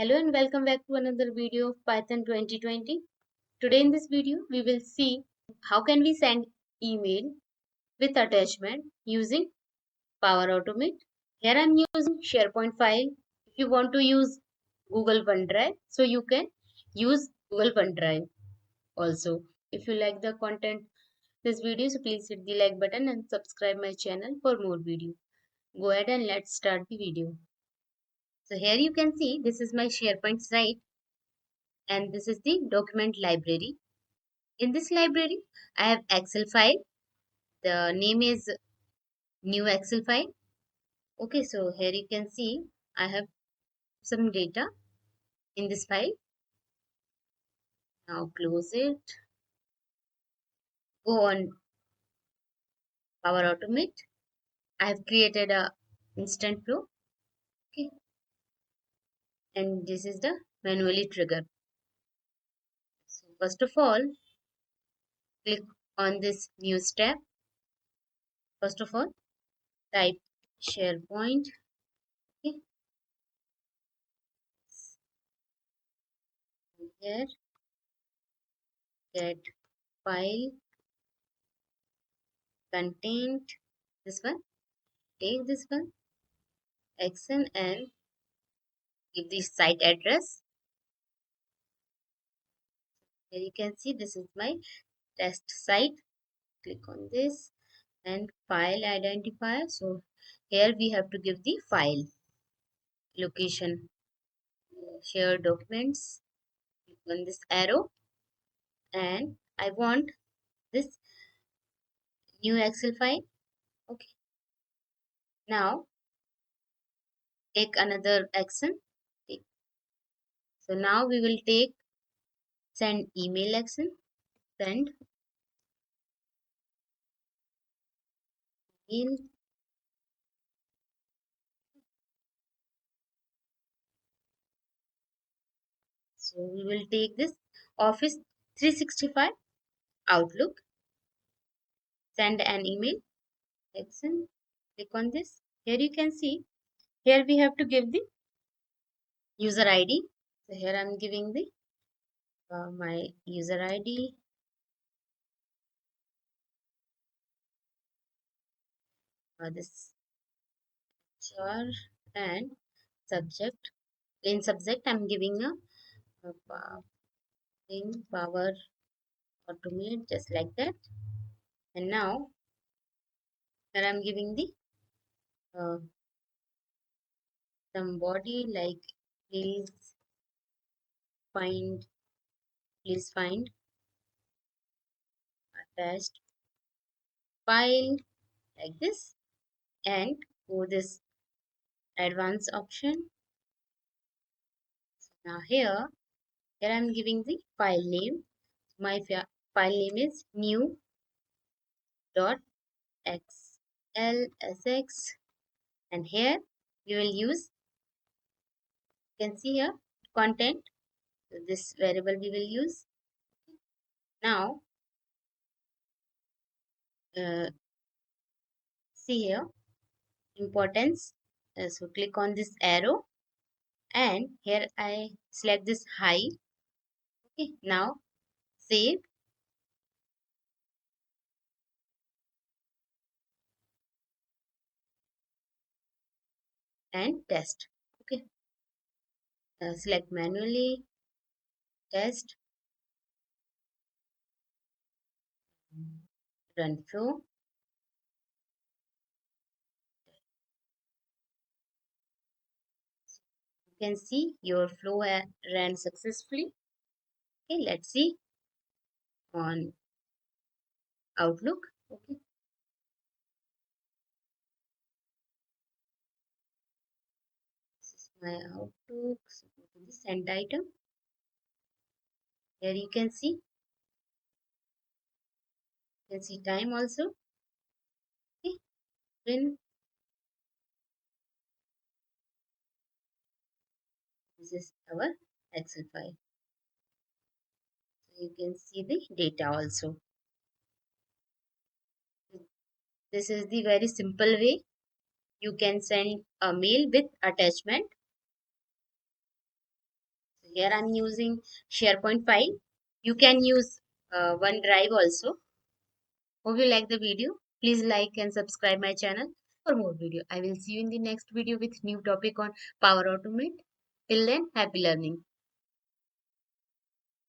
Hello and welcome back to another video of Python 2020. Today in this video, we will see how can we send email with attachment using Power Automate. Here I am using SharePoint file. If you want to use Google OneDrive, so you can use Google OneDrive also. If you like the content this video, so please hit the like button and subscribe my channel for more video. Go ahead and let's start the video. So here you can see this is my SharePoint site and this is the document library. In this library, I have Excel file. The name is new Excel file. Okay, so here you can see I have some data in this file. Now close it. Go on Power Automate. I have created a instant flow. Okay, and this is the manually trigger. So first of all, click on this news tab. First of all, type SharePoint. Okay, here get file content. This one. Take this one action and give the site address. Here you can see this is my test site. Click on this and file identifier. So here we have to give the file location. Share documents. Click on this arrow and I want this new Excel file. Okay. Now take another action. So now we will take send email action. Send email. So we will take this Office 365 Outlook. Send an email action. Click on this. Here you can see, here we have to give the user ID. So here I'm giving the my user ID. This char and subject. In subject, I'm giving thing power automate just like that. And now here I'm giving the uh, some body like please find please find attached file like this and go this advanced option. Now here I'm giving the file name. My file name is new.xlsx and here we will use, you can see here, content. This variable we will use. Now see here importance. So click on this arrow and here I select this high. Okay, now save and test. Okay, select manually, test, run flow. You can see your flow ran successfully. Okay, let's see on Outlook. Okay, this is my Outlook. So go to the send item. Here you can see time also. Okay, then this is our Excel file. So you can see the data also. This is the very simple way you can send a mail with attachment. Here I'm using SharePoint file. You can use OneDrive also. Hope you like the video. Please like and subscribe my channel for more video. I will see you in the next video with new topic on Power Automate. Till then, happy learning.